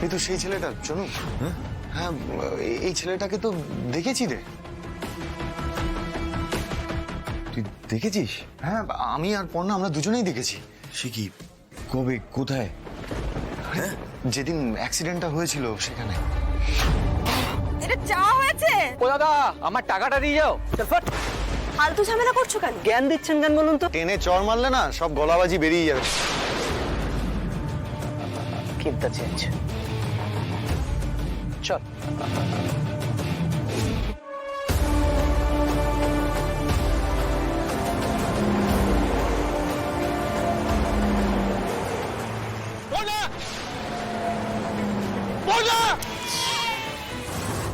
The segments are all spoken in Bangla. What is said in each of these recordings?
এই তো সেই ছেলেটা, চনু। হ্যাঁ, এই ছেলেটাকে তো দেখেছি রে। তুই দেখেছিস? হ্যাঁ, আমি আর পর্ণা আমরা দুজনেই দেখেছি। সে কি? কবে? কোথায়? হ্যাঁ, যেদিন অ্যাক্সিডেন্টটা হয়েছিল সেখানে। এটা চা হয়েছে? ও দাদা, আমার টাকাটা দিয়ে যাও। চল ফট। ফালতু ঝামেলা করছো কেন? জ্ঞান দিচ্ছেন কেন বলুন তো? টেনে চড় মারলে না সব গলাবাজি বেরিয়ে যাবে। Keep the change. চল।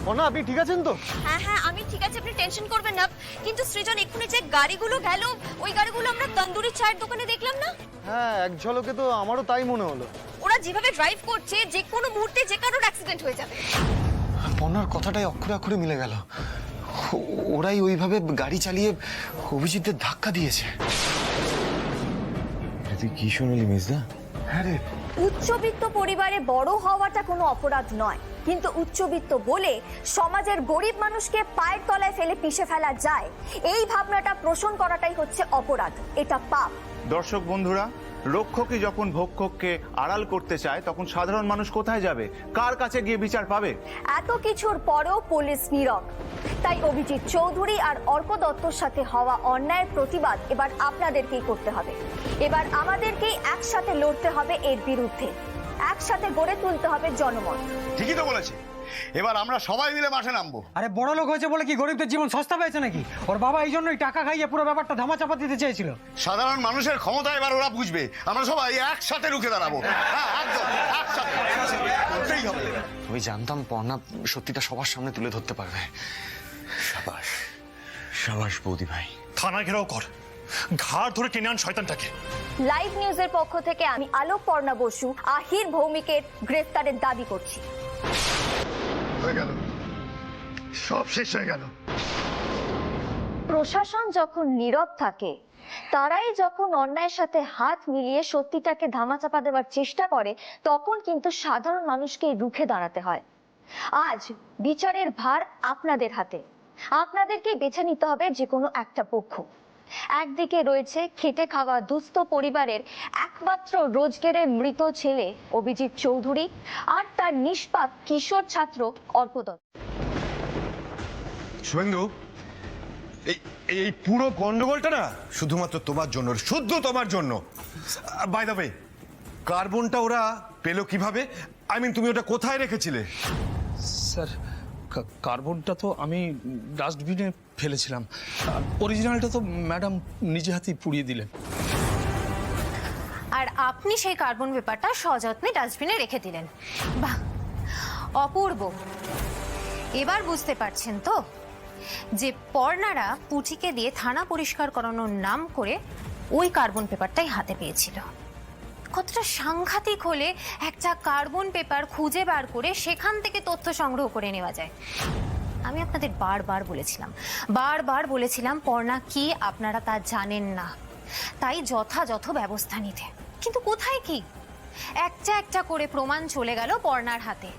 পর্ণা, আপনি ঠিক আছেন তো? হ্যাঁ হ্যাঁ, আমি ঠিক আছে, আপনি টেনশন করবেন না। কিন্তু সৃজন, এক্ষুনি যে গাড়িগুলো গেল, ওই গাড়িগুলো আমরা তন্দুরি চায়ের দোকানে দেখলাম না? হ্যাঁ, এক ঝলকে তো আমারও তাই মনে হলো। ওরা যেভাবে ড্রাইভ করছে, যে কোনো মুহূর্তে যে কারোর অ্যাক্সিডেন্ট হয়ে যাবে। পর্ণার কথাটাই অক্ষরে অক্ষরে মিলে গেল। ওরাই ওইভাবে গাড়ি চালিয়ে অভিজিৎদের ধাক্কা দিয়েছে। তুই কি শুনলি মিসদা? হ্যাঁ রে, উচ্চবিত্ত পরিবারে বড় হওয়াটা কোনো অপরাধ নয়, কিন্তু উচ্চবিত্ত বলে সমাজের গরিব মানুষকে পায়ের তলায় ফেলে পিষে ফেলা যায়, এই ভাবনাটা পোষণ করাটাই হচ্ছে অপরাধ। এটা পাপ। দর্শক বন্ধুরা, রক্ষকই যখন ভক্ষককে আড়াল করতে চায় তখন সাধারণ মানুষ কোথায় যাবে, কার কাছে গিয়ে বিচার পাবে? এত কিছুর পরেও পুলিশ নীরব। তাই অভিজিৎ চৌধুরী আর অর্ক দত্তর সাথে হওয়া অন্যায়ের প্রতিবাদ এবার আপনাদেরকেই করতে হবে। এবার আমাদেরকেই একসাথে লড়তে হবে এর বিরুদ্ধে, একসাথে গড়ে তুলতে হবে জনমত। ঠিকই তো বলেছে, এবার আমরা সবাই মিলে মাঠে নামবো। আরে বড় লোক হয়েছে বলে কি গরিবদের জীবন সস্তা পেয়েছে নাকি? ওর বাবা এই জন্যই টাকা খাইয়ে পুরো ব্যাপারটা ধামাচাপা দিতে চেয়েছিল। সাধারণ মানুষের ক্ষমতা এবার ওরা বুঝবে, আমরা সবাই একসাথে রুখে দাঁড়াবো। হ্যাঁ, একদম একসাথে করতেই হবে। আমি জানতাম পর্ণা সত্যিটা সবার সামনে তুলে ধরতে পারবে। সাবাস, সাবাস বৌদি ভাই। থানা ঘেরাও কর, ঘাড় ধরে টেনে আন শয়তানটাকে। লাইভ নিউজের পক্ষ থেকে আমি আলোক পর্ণা বসু আহির ভৌমিকের গ্রেফতারের দাবি করছি। হয়ে গেল, সব শেষ হয়ে গেল। প্রশাসন যখন নীরব থাকে, তারাই যখন অন্যায়ের সাথে হাত মিলিয়ে সত্যিটাকে ধামাচাপা দেওয়ার চেষ্টা করে, তখন কিন্তু সাধারণ মানুষকে রুখে দাঁড়াতে হয়। আজ বিচারের ভার আপনাদের হাতে। আপনাদেরকে বেছে নিতে হবে যে কোনো একটা পক্ষ। একদিকে রয়েছে খেটে খাওয়া দুস্থ পরিবারের একমাত্র রোজগারের মৃত ছেলে অভিজিৎ চৌধুরী, আর তার নিষ্পাপ কিশোর ছাত্র অর্ক দত্ত। শুভেন্দু, এই পুরো গন্ডগোলটা না শুধুমাত্র তোমার জন্য, শুদ্ধ তোমার জন্য। বাই দ্য ওয়ে, কার্বনটা ওরা পেলো কিভাবে? আই মিন, তুমি ওটা কোথায় রেখেছিলে? স্যার, কার্বনটা তো আমি ডাস্টবিনে ফেলেছিলাম, আর অরিজিনালটা তো ম্যাডাম নিজে হাতেই পুড়িয়ে দিলেন। আর আপনি সেই কার্বন পেপারটা সযত্নে ডাস্টবিনে রেখে দিলেন। বাহ, অপূর্ব। এবার বুঝতে পারছেন তো যে পর্ণারা পুঁথিকে দিয়ে থানা পরিষ্কার করানোর নাম করে ওই কার্বন পেপারটাই হাতে পেয়েছিল। কতটা সাংঘাতিক হলে একটা কার্বন পেপার খুঁজে বার করে সেখান থেকে তথ্য সংগ্রহ করে নেওয়া যায়। আমি আপনাদের বারবার বলেছিলাম পর্ণা কি আপনারা তা জানেন না, তাই যথাযথ ব্যবস্থা নিতে। কিন্তু কোথায় কি, একটা একটা করে প্রমাণ চলে গেল পর্ণার হাতে।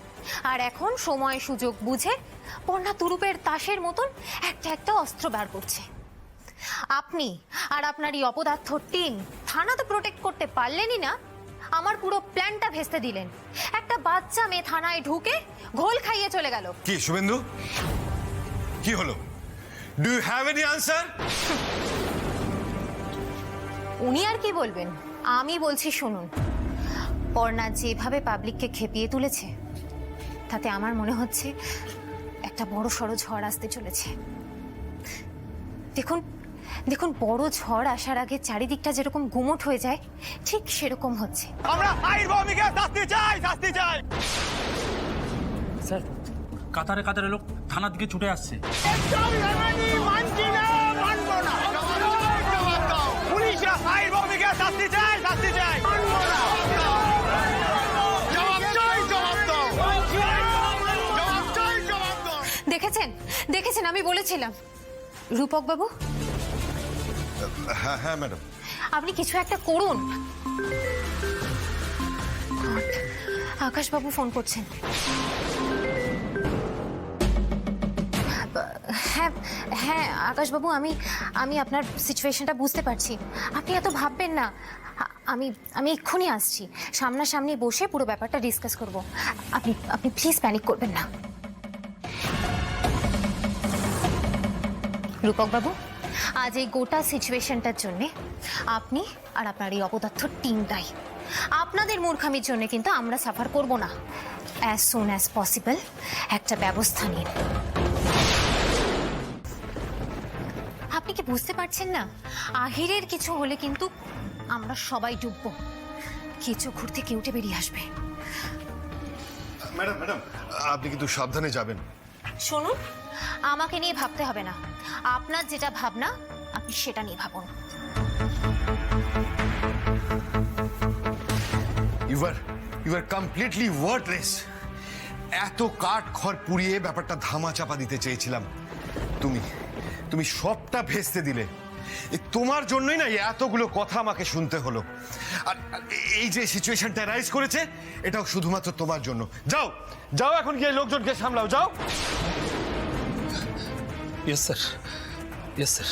আর এখন সময় সুযোগ বুঝে পর্ণা তুরুপের তাসের মতন একটা একটা অস্ত্র বার করছে। আপনি আর আপনার এই অপদার্থ টিম থানা তো প্রোটেক্ট করতে পারলেনই না, আমার পুরো প্ল্যানটা ভেস্তে দিলেন। একটা বাচ্চা মেয়ে থানায় ঢুকে ঘোল খাইয়ে চলে গেল। কি শুভেন্দু, কি হলো? Do you have any answer? উনি আর কি বলবেন, আমি বলছি শুনুন। পর্ণা যেভাবে পাবলিককে খেপিয়ে তুলেছে, তাতে আমার মনে হচ্ছে একটা বড় সড়ো ঝড় আসতে চলেছে। দেখুন বড় ঝড় আসার আগে চারিদিকটা যেরকম গুমোট হয়ে যায়, ঠিক সেরকম হচ্ছে। আমরা আইন ভূমিকে শাস্তি চাই, শাস্তি চাই। স্যার, কাতারে কাতারে লোক থানার দিকে ছুটে আসছে। পুলিশরা আইন ভূমিকে শাস্তি চাই, শাস্তি চাই। দেখেছেন আমি বলেছিলাম। রূপক বাবু, হ্যাঁ হ্যাঁ ম্যাডাম, আপনি কিছু একটা করুন। আকাশবাবু ফোন করছেন। হ্যাঁ হ্যাঁ আকাশবাবু, আমি আপনার সিচুয়েশনটা বুঝতে পারছি। আপনি এত ভাববেন না। আমি এক্ষুনি আসছি, সামনাসামনি বসে পুরো ব্যাপারটা ডিসকাস করব। আপনি প্লিজ প্যানিক করবেন না। রূপক বাবু, আজ এই গোটা সিচুয়েশনটার জন্যে আপনি আর আপনার এই অপদার্থ টিমটাই। আপনাদের মূর্খামির জন্য কিন্তু আমরা সাফার করব না। অ্যাজ সুন অ্যাজ পসিবল একটা ব্যবস্থা নিন। আপনি কি বুঝতে পারছেন না? আহিরের কিছু হলে কিন্তু আমরা সবাই ডুববো। কিছু ঘুর থেকে উঠে বেরিয়ে আসবে। ম্যাডাম ম্যাডাম, আপনি কিন্তু সাবধানে যাবেন। শুনুন, আমাকে নিয়ে ভাবতে হবে না। আপনার যেটা ভাবনা আপনি সেটা নিয়ে ভাবুন। You are completely worthless. এত কাঠ খড় পুড়িয়ে ব্যাপারটা ধামা চাপা দিতে চেয়েছিলাম, তুমি সবটা ভেস্তে দিলে। তোমার জন্যই না এতগুলো কথা আমাকে শুনতে হলো। আর এই যে সিচুয়েশনটা রাইজ করেছে, এটাও শুধুমাত্র তোমার জন্য। যাও যাও, এখন গিয়ে লোকজনকে সামলাও, যাও। Yes sir, yes sir.